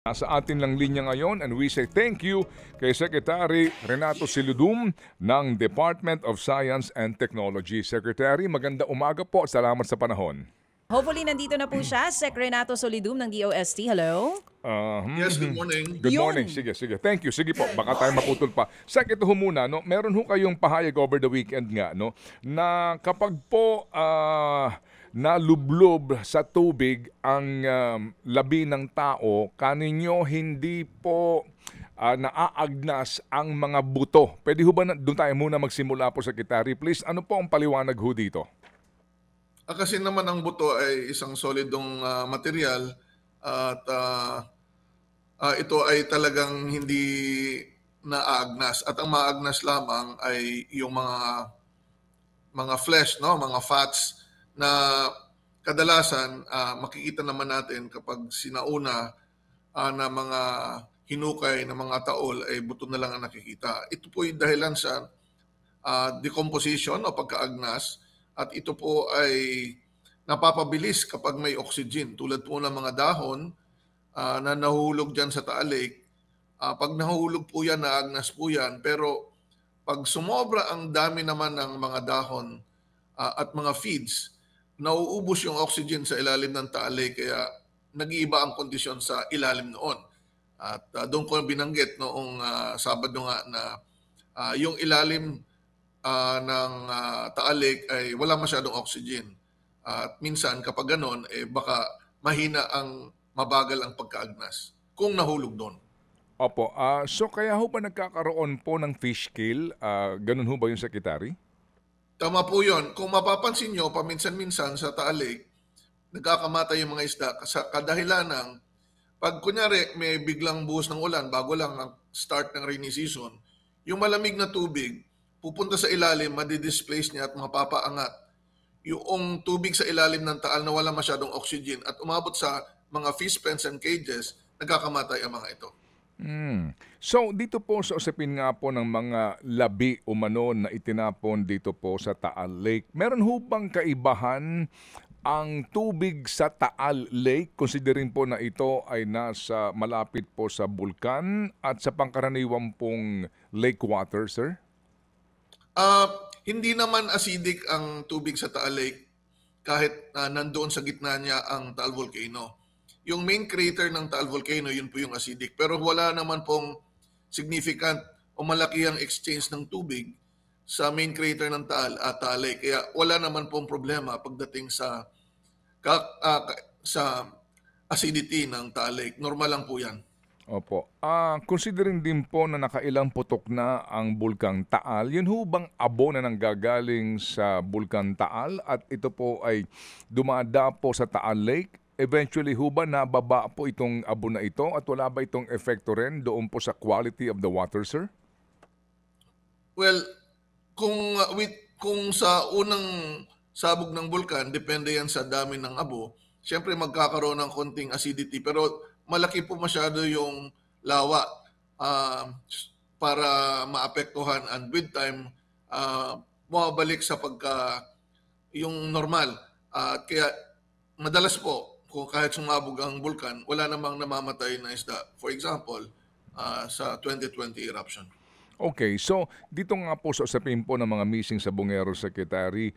Nasa atin lang linya ngayon and we say thank you kay Secretary Renato Siludum ng Department of Science and Technology. Secretary, maganda umaga po. Salamat sa panahon. Hopefully, nandito na po siya, Sec Renato Solidum ng DOST. Hello? Yes, good morning. Good morning. Yun. Sige, sige. Thank you. Sige po, baka tayo maputol pa. Sec, ito ho muna, no? Meron ho kayong pahayag over the weekend nga, no? Na kapag po nalublob sa tubig ang labi ng tao, kaninyo hindi po naaagnas ang mga buto. Pwede ho ba doon tayo muna magsimula po, Secretary? Please, ano po ang paliwanag ho dito? Kasi naman ang buto ay isang solidong material at ito ay talagang hindi naaagnas. At ang maagnas lamang ay yung mga flesh, no, mga fats na kadalasan makikita naman natin kapag sinauna na mga hinukay na mga taol ay buto na lang ang nakikita. Ito po yung dahilan sa decomposition o pagkaagnas. At ito po ay napapabilis kapag may oxygen. Tulad po ng mga dahon na nahulog dyan sa Taal Lake. Pag nahulog po yan, naagnas po yan. Pero pag sumobra ang dami naman ng mga dahon at mga feeds, nauubos yung oxygen sa ilalim ng Taal Lake. Kaya nag-iiba ang kondisyon sa ilalim noon. At doon ko binanggit noong Sabado nga na yung ilalim ng Taal Lake ay wala masyadong oxygen. At minsan kapag ganon, baka mahina ang mabagal ang pagkaagnas kung nahulog doon. Opo, so kaya ho ba nagkakaroon po ng fish kill? Ganun ho ba yung Secretary? Tama po yun. Kung mapapansin nyo, paminsan-minsan sa Taal Lake, nagkakamatay yung mga isda sa kadahilan ng pag kunyari may biglang buhos ng ulan bago lang ang start ng rainy season, yung malamig na tubig pupunta sa ilalim, madi-displace niya at mapapaangat yung tubig sa ilalim ng Taal na wala masyadong oxygen at umabot sa mga fish pens and cages, nagkakamatay ang mga ito. So dito po sa usapin nga po ng mga labi umano na itinapon dito po sa Taal Lake, meron ho bang kaibahan ang tubig sa Taal Lake, considering po na ito ay nasa malapit po sa bulkan at sa pangkaraniwang pong lake water, sir? Hindi naman acidic ang tubig sa Taal Lake kahit nandoon sa gitna niya ang Taal Volcano. Yung main crater ng Taal Volcano, yun po yung acidic. Pero wala naman pong significant o malaki ang exchange ng tubig sa main crater ng Taal Lake. Kaya wala naman pong problema pagdating sa acidity ng Taal Lake. Normal lang po yan. Opo. Considering din po na nakailang putok na ang Bulkang Taal, yun ho bang abo na nanggagaling sa Bulkang Taal at ito po ay dumada po sa Taal Lake? Eventually ho ba nababa po itong abo na ito at wala ba itong epekto rin doon po sa quality of the water, sir? Well, kung sa unang sabog ng bulkan, depende yan sa dami ng abo, siyempre magkakaroon ng konting acidity. Pero malaki po masyado yung lawa para maapektuhan and with time, bumabalik sa yung normal. Kaya madalas po, kung kahit sumabog ang bulkan, wala namang namamatay na isda. For example, sa 2020 eruption. Okay, so dito nga po sa usapin po ng mga missing sa Bungero, Secretary,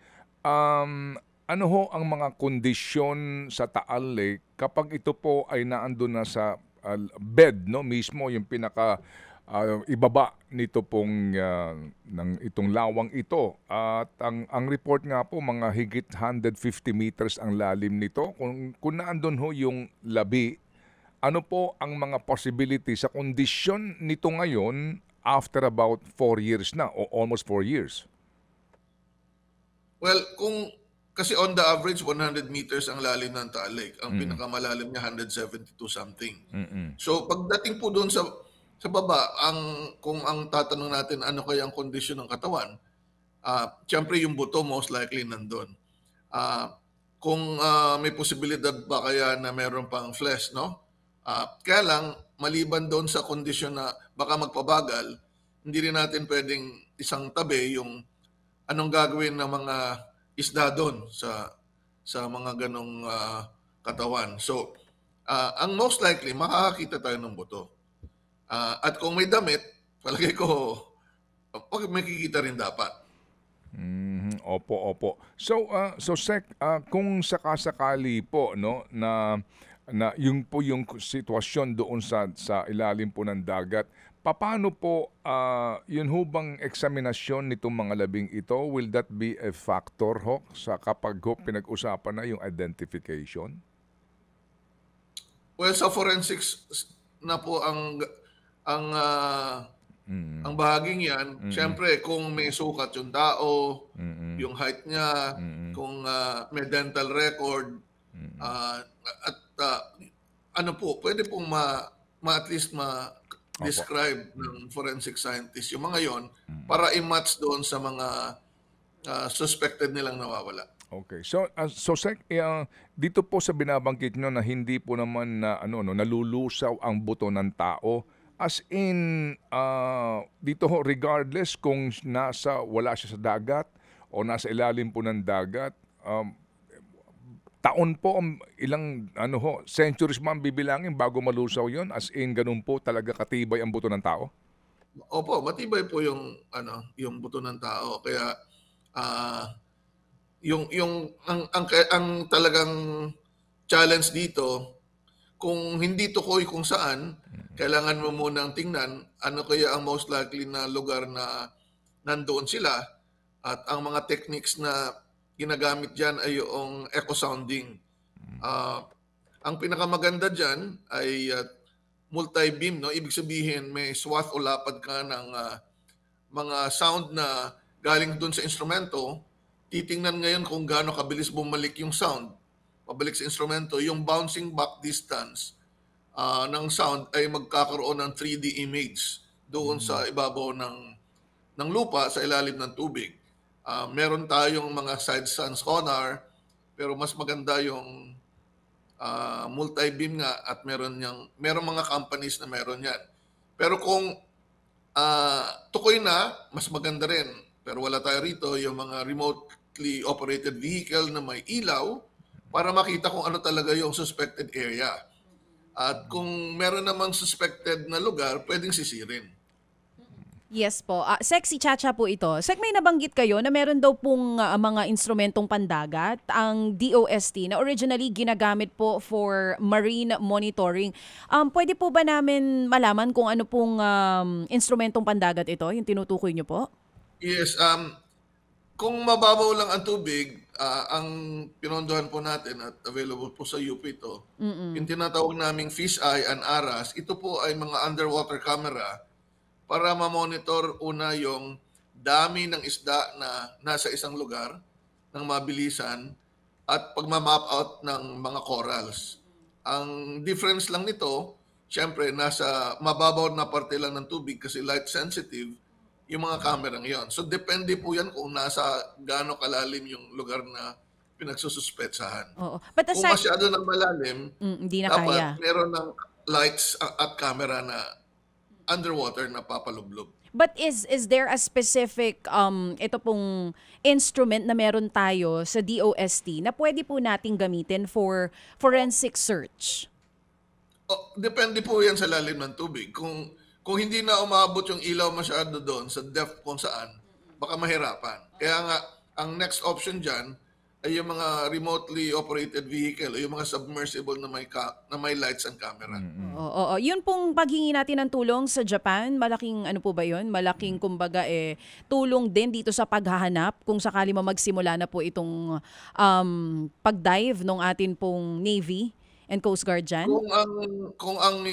ano ho ang mga kondisyon sa Taal Lake kapag ito po ay naandun na sa bed, no, mismo yung pinaka ibaba nito pong ng itong lawang ito, at ang report nga po mga higit 150 meters ang lalim nito. Kung naandun ho yung labi, ano po ang mga possibility sa kondisyon nito ngayon after about 4 years na o almost 4 years? Well, kasi on the average, 100 meters ang lalim ng Taal Lake. Ang pinakamalalim niya, 172 something. So pagdating po doon sa baba, kung ang tatanong natin ano kaya ang kondisyon ng katawan, siyempre yung buto most likely nandun. Kung may posibilidad ba kaya na meron pang flesh, no? Kaya lang, maliban doon sa kondisyon na baka magpabagal, hindi rin natin pwedeng isang tabi yung anong gagawin ng mga isda doon sa mga ganong katawan. So, ang most likely, makakakita tayo ng buto. At kung may damit, palagay ko, makikita rin dapat. Opo, opo. So Sec, kung sakasakali po no na yung po yung sitwasyon doon sa ilalim po ng dagat, paano po yun ho bang eksaminasyon nitong mga labing ito? Will that be a factor ho sa kapag ho pinag-usapan na yung identification? Well, sa forensics na po ang ang bahaging yan, siyempre kung may sukat yung tao, yung height niya, kung may dental record, at ano po, pwede pong at least ma-describe ng forensic scientist yung mga yon para i-match doon sa mga suspected nilang nawawala. Okay. So Sec, dito po sa binabanggit nyo na hindi po naman na nalulusaw ang buto ng tao. As in, dito ho, regardless kung wala siya sa dagat o nasa ilalim po ng dagat, taon po, ilang centuries man bibilangin bago malusaw yon. As in, ganun po talaga katibay ang buto ng tao? Opo, matibay po yung buto ng tao. Kaya ang talagang challenge dito, kung hindi tukoy kung saan, kailangan mo munang tingnan ano kaya ang most likely na lugar na nandoon sila, at ang mga techniques na ginagamit dyan ay yung echo sounding. Ang pinakamaganda dyan ay multi-beam, no? Ibig sabihin may swath o lapad ka ng mga sound na galing dun sa instrumento. Titingnan ngayon kung gaano kabilis bumalik yung sound pabalik sa instrumento. Yung bouncing back distance ng sound ay magkakaroon ng 3D image doon sa ibabaw ng lupa, sa ilalim ng tubig. Meron tayong mga side scan sonar, pero mas maganda yung multi-beam nga, at meron mga companies na meron yan. Pero kung tukoy na, mas maganda rin. Pero wala tayo rito, yung mga remotely operated vehicle na may ilaw para makita kung ano talaga yung suspected area. At kung meron namang suspected na lugar, pwedeng sisirin. Yes po. Sec, si Chacha po ito. Sec, may nabanggit kayo na meron daw pong mga instrumentong pandagat, ang DOST, na originally ginagamit po for marine monitoring. Pwede po ba namin malaman kung ano pong instrumentong pandagat ito, yung tinutukoy nyo po? Yes. Kung mababaw lang ang tubig, ang pinondohan po natin at available po sa UP ito, yung tinatawag naming fisheye and ARAS, ito po ay mga underwater camera para ma-monitor una yung dami ng isda na nasa isang lugar ng mabilisan at pagma-map out ng mga corals. Ang difference lang nito, syempre nasa mababaw na parte lang ng tubig kasi light sensitive yung mga camera ngayon. So depende po yan kung nasa gaano kalalim yung lugar na pinagsususpetsahan. Oo. But Kung masyado ng malalim, hindi na dapat kaya. meron ng lights at camera na underwater na papalublob. But is there a specific ito pong instrument na meron tayo sa DOST na pwede po nating gamitin for forensic search? Depende po yan sa lalim ng tubig. Kung hindi na umabot yung ilaw masyado doon sa depth kung saan, baka mahirapan. Kaya nga, ang next option dyan ay yung mga remotely operated vehicle o yung mga submersible na may lights and camera. Oo. Yun pong paghingi natin ng tulong sa Japan, malaking ano po ba yun? Malaking kumbaga tulong din dito sa paghahanap kung sakali magsimula na po itong pag-dive ng atin pong Navy and Coast Guard dyan? Kung ang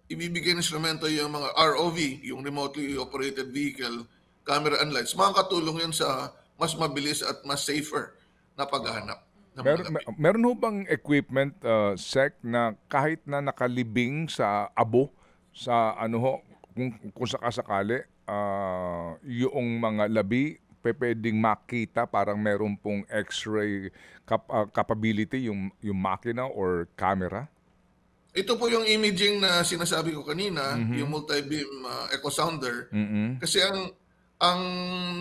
ibibigay ng instrumento yung mga ROV, yung remotely operated vehicle, camera and lights, makakatulong yun sa mas mabilis at mas safer na paghahanap. Meron ho bang equipment, Sec, na kahit na nakalibing sa abo, sa kung sakasakali, yung mga labi, pwedeng makita, parang meron pong x-ray capability yung makina or camera? Ito po yung imaging na sinasabi ko kanina, yung multi-beam echo sounder. Kasi ang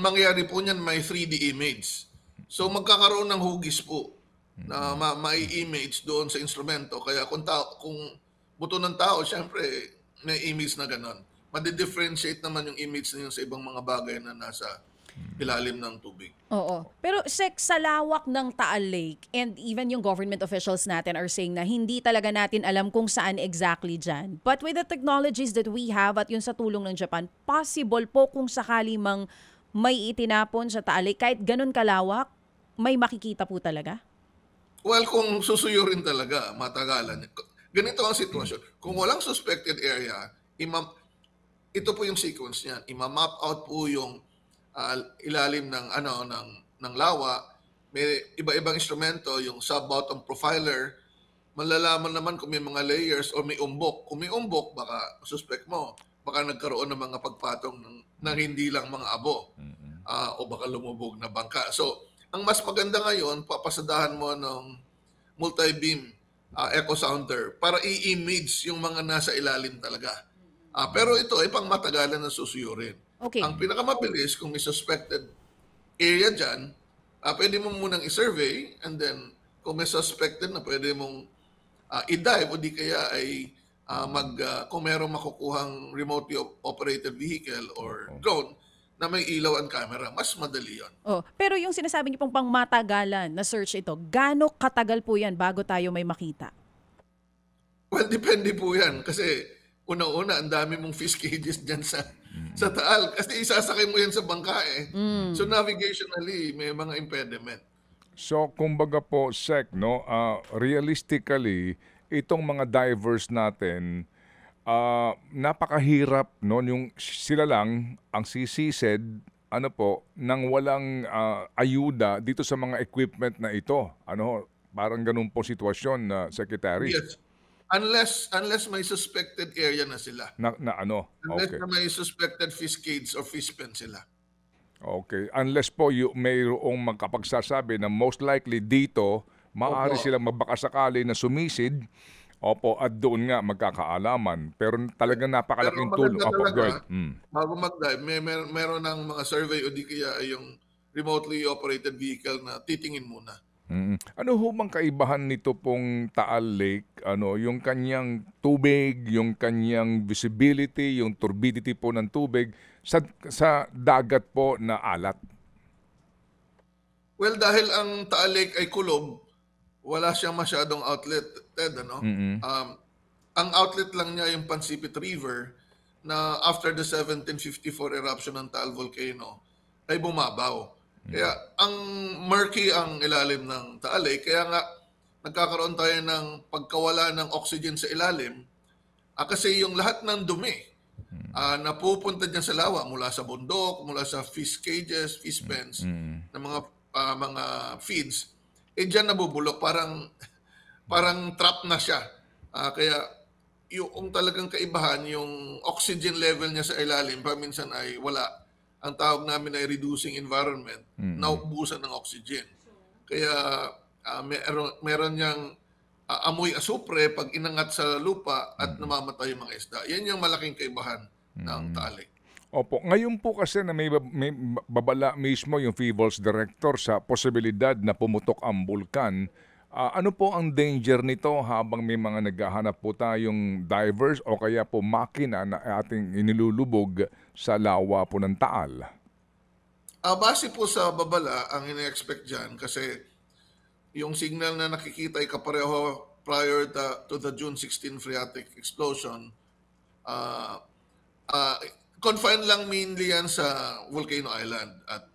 mangyayari po niyan may 3D image. So magkakaroon ng hugis po na mai-image doon sa instrumento. Kaya kung buto ng tao, syempre may image na ganon. Madi-differentiate naman yung image na yun sa ibang mga bagay na nasa ilalim ng tubig. Oo. Pero sa lawak ng Taal Lake and even yung government officials natin are saying na hindi talaga natin alam kung saan exactly dyan. But with the technologies that we have at yun sa tulong ng Japan, possible po kung sakali mang may itinapon sa Taal Lake, kahit ganun kalawak, may makikita po talaga? Well, kung susuyurin talaga, matagalan. Ganito ang sitwasyon. Kung walang suspected area, ito po yung sequence niyan. Ima-map out po yung ilalim ng lawa. May iba-ibang instrumento, yung sub-bottom profiler. Malalaman naman kung may mga layers o may umbok. Kung may umbok, baka suspect mo. Baka nagkaroon ng mga pagpatong ng hindi lang mga abo. O baka lumubog na bangka. So, ang mas maganda ngayon, papasadahan mo ng multi-beam echo sounder para i-image yung mga nasa ilalim talaga. Pero ito ay pang matagalan na susuyurin. Okay. Ang pinakamabilis, kung may suspected area dyan, pwede mo munang i-survey, and then kung may suspected na pwede mong i-dive o di kaya ay kung merong makukuhang remotely operated vehicle or drone na may ilaw and camera, mas madali yun. Pero yung sinasabi niyo pong pangmatagalan na search ito, gaano katagal po yan bago tayo may makita? Well, depende po yan. Kasi una-una, ang dami mong fish cages dyan sa Taal. Kasi isasakay mo yan sa bangka eh. So navigationally, may mga impediment. So, kumbaga po, Sec, no, realistically, itong mga divers natin, napakahirap, no, yung sila lang ang sisisid, nang walang ayuda dito sa mga equipment na ito. Parang ganun po sitwasyon na Secretary. Yes. Unless may suspected area na sila. Unless Okay. na may suspected fish cage or fish pen sila. Okay. Unless po mayroong magkapagsasabi na most likely dito, maaari silang mabakasakali na sumisid. Opo, at doon nga magkakaalaman. Pero talagang napakalaking tulong. Opo, good. Bago mag-dive, meron ng mga survey o di kaya yung remotely operated vehicle na titingin muna. Ano ho bang kaibahan nito pong Taal Lake? Yung kanyang tubig, yung kanyang visibility, yung turbidity po ng tubig sa dagat po na alat? Well, dahil ang Taal Lake ay kulob, wala siyang masyadong outlet, Ted, ang outlet lang niya yung Pansipit River na after the 1754 eruption ng Taal Volcano ay bumabaw. Kaya ang murky ang ilalim ng Taal Lake, kaya nga nagkakaroon tayo ng pagkawala ng oxygen sa ilalim kasi yung lahat ng dumi napupunta dyan sa lawa mula sa bundok, mula sa fish cages, fish pens, ng mga feeds, dyan nabubulok, parang trap na siya. Kaya yung talagang kaibahan, yung oxygen level niya sa ilalim, paminsan ay wala. Ang tawag namin ay reducing environment, naubusan ng oxygen. Kaya meron niyang amoy asupre pag inangat sa lupa at namamatay yung mga isda. Yan yung malaking kaibahan ng Taal Lake. Opo. Ngayon po kasi na may babala mismo yung FIVOLS Director sa posibilidad na pumutok ang bulkan. Ano po ang danger nito habang may mga naghahanap po tayong divers o kaya po makina na ating inilulubog sa lawa po ng Taal? Base po sa babala, ang ina-expect dyan kasi yung signal na nakikita ay kapareho prior to the June 16 phreatic explosion. Confined lang mainly yan sa Volcano Island. At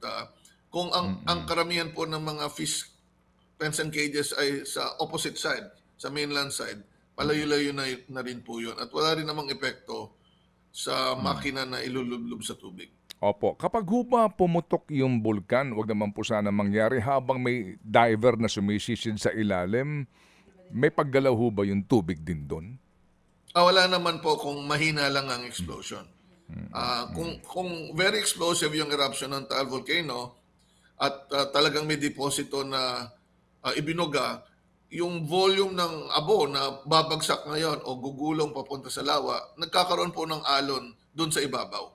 kung ang karamihan po ng mga fish pens and cages ay sa opposite side, sa mainland side, palayo-layo na rin po yun. At wala rin namang epekto sa makina na ilulublob sa tubig. Opo. Kapag ba pumutok yung bulkan, wag naman po sana mangyari habang may diver na sumisisid sa ilalim, may paggalaw ho ba yung tubig din doon? Wala naman po kung mahina lang ang explosion. Kung very explosive yung eruption ng Taal Volcano at talagang may deposito na ibinuga, yung volume ng abo na babagsak ngayon o gugulong papunta sa lawa, nagkakaroon po ng alon doon sa ibabaw.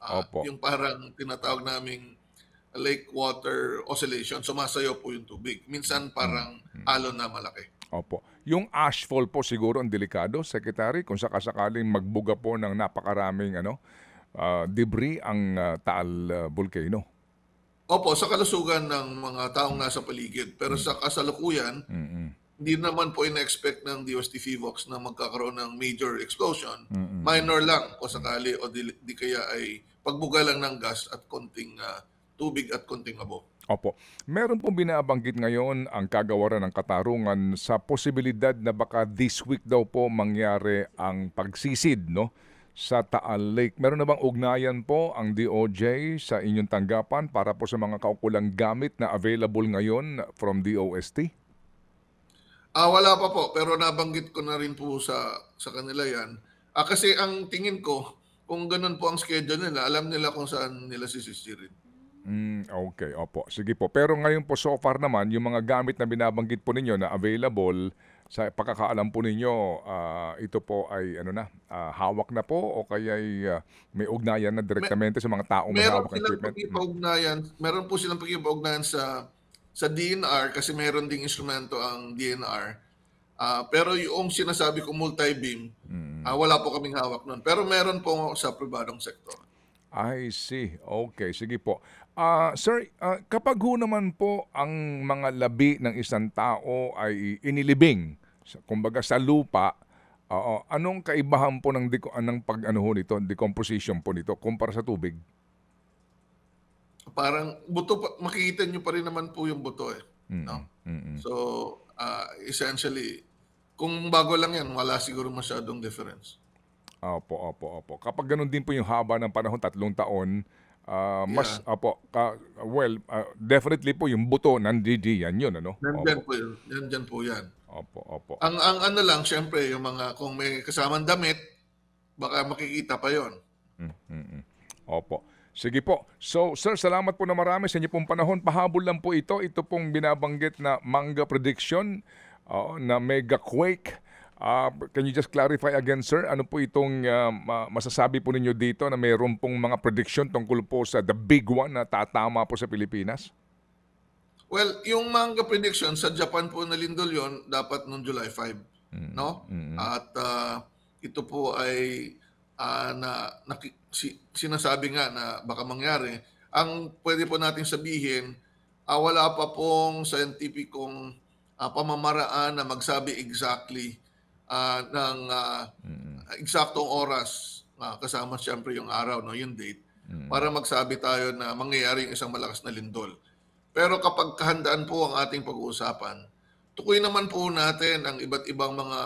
Opo. Yung parang tinatawag naming lake water oscillation. Sumasayaw po yung tubig. Minsan parang alon na malaki. Opo. Yung ashfall po siguro ang delikado, Secretary, kung sakasakaling magbuga po ng napakaraming debris ang Taal Volcano. Opo, sa kalusugan ng mga taong nasa paligid. Pero sa kasalukuyan, hindi naman po ina-expect ng DOST FIVOX na magkakaroon ng major explosion. Minor lang kung sakali o di kaya ay pagbuga lang ng gas at konting tubig at konting abo. Opo. Meron pong binabanggit ngayon ang kagawaran ng katarungan sa posibilidad na baka this week daw po mangyari ang pagsisid, no, sa Taal Lake. Meron na bang ugnayan po ang DOJ sa inyong tanggapan para po sa mga kaukulang gamit na available ngayon from DOST? Wala pa po, pero nabanggit ko na rin po sa kanila yan. Kasi ang tingin ko, kung ganun po ang schedule nila, alam nila kung saan nila sisisirin. Okay, opo. Sige po. Pero ngayon po so far naman, yung mga gamit na binabanggit po ninyo na available, sa pagkakaalam po ninyo, ito po ay hawak na po o kaya may ugnayan na direktamente sa mga taong may hawak ng equipment? Meron po silang pag-ipaugnayan sa DNR kasi meron ding instrumento ang DNR. Pero yung sinasabi ko multi-beam, wala po kaming hawak nun. Pero meron po sa pribadong sektor. I see. Okay, sige po. Sir, kapag ho naman po ang mga labi ng isang tao ay inilibing, kumbaga sa lupa, anong kaibahan po ng nito, decomposition po nito kumpara sa tubig? Parang buto makikita nyo pa rin naman po yung buto eh. No? So, essentially, kung bago lang yan, wala siguro masyadong difference. Opo. Kapag ganun din po yung haba ng panahon, 3 taon, definitely po yung buto nandiyan yun, ano? Nandyan po yan. Opo. Ang ano lang, syempre, yung mga, kung may kasamang damit, baka makikita pa yon. Opo. Sige po. So, sir, salamat po na marami sa inyo pong panahon. Pahabol lang po ito. Ito pong binabanggit na manga prediction na mega quake. Can you just clarify again, sir? Ano po itong masasabi po ninyo dito na mayroon pong mga prediction tungkol po sa the big one na tatama po sa Pilipinas? Well, yung manga prediction sa Japan po nalindol yon dapat noong July 5. No? At ito po ay sinasabi nga na baka mangyari. Ang pwede po natin sabihin, wala pa pong scientificong pamamaraan na magsabi exactly ng eksaktong oras, kasama siyempre yung araw, no, yung date, para magsabi tayo na mangyayari yung isang malakas na lindol. Pero kapag kahandaan po ang ating pag-uusapan, tukoy naman po natin ang iba't ibang mga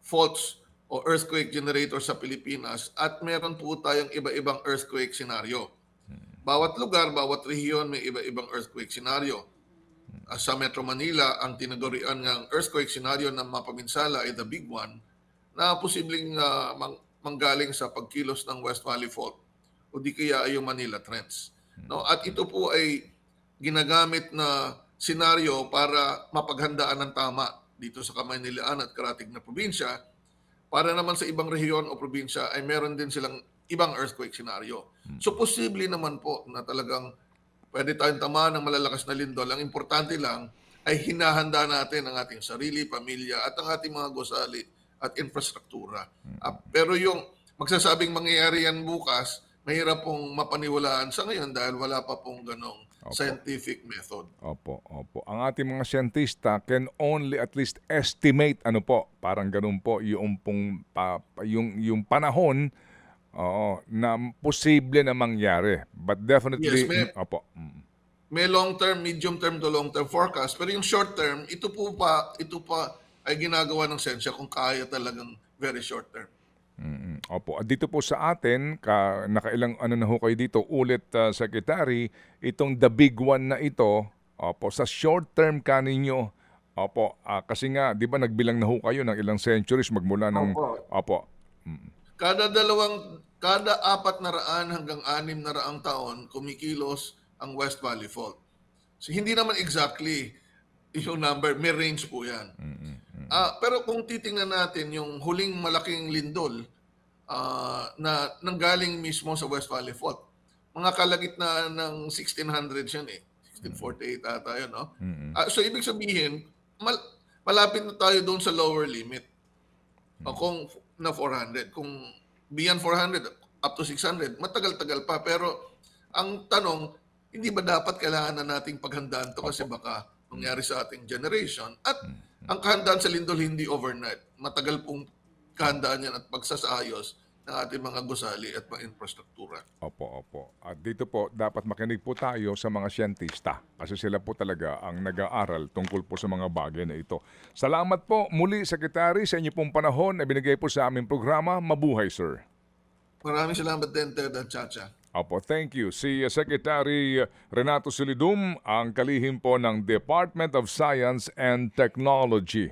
faults o earthquake generator sa Pilipinas at meron po tayong iba-ibang earthquake scenario. Bawat lugar, bawat rehiyon may iba-ibang earthquake scenario. Sa Metro Manila, ang tinagurian ng earthquake scenario na mapaminsala ay the big one na posibleng manggaling sa pagkilos ng West Valley Fault o di kaya ay yung Manila Trends. No? At ito po ay ginagamit na senaryo para mapaghandaan ng tama dito sa Kamaynilaan at karatig na probinsya. Para naman sa ibang rehiyon o probinsya ay meron din silang ibang earthquake scenario. So posible naman po na talagang pwede tayong tamaan ng malalakas na lindol. Ang importante lang ay hinahanda natin ang ating sarili, pamilya at ang ating mga gusali at infrastruktura. Pero yung magsasabing mangyayari yan bukas, mahirap pong mapaniwalaan sa ngayon dahil wala pa pong ganong scientific method. Opo. Ang ating mga siyentista can only at least estimate parang ganun po yung yung panahon na posible na mangyari. But definitely, yes, may long term, medium term to long term forecast. Pero yung short term, ito pa ay ginagawa ng sensya kung kaya talagang very short term. Opo. At dito po sa atin, nakailang na ho kayo dito, ulit, Secretary, itong the big one na ito, sa short term kaninyo, kasi nga, di ba nagbilang na ho kayo ng ilang centuries magmula ng... Opo. Kada 400 hanggang 600 taon, kumikilos ang West Valley Fault. So, hindi naman exactly yung number, may range po yan. Pero kung titingnan natin yung huling malaking lindol na nanggaling mismo sa West Valley Fault, mga kalagitnaan ng 1600 yan eh. 1648 ata yun, no? So ibig sabihin, malapit na tayo doon sa lower limit. O kung na 400. Kung beyond 400, up to 600, matagal-tagal pa. Pero ang tanong, hindi ba dapat kailangan na nating paghandaan to kasi baka mangyari sa ating generation? At ang kahandaan sa lindol hindi overnight. Matagal pong kahandaan yan at pagsasaayos ng ating mga gusali at mga infrastruktura. Opo. At dito po, dapat makinig po tayo sa mga siyentista kasi sila po talaga ang nag-aaral tungkol po sa mga bagay na ito. Salamat po muli, Secretary, sa inyo pong panahon na binigay po sa aming programa. Mabuhay, sir. Maraming salamat din, Ted at Chacha. Opo, thank you. Si Secretary Renato Silidum, ang kalihim po ng Department of Science and Technology.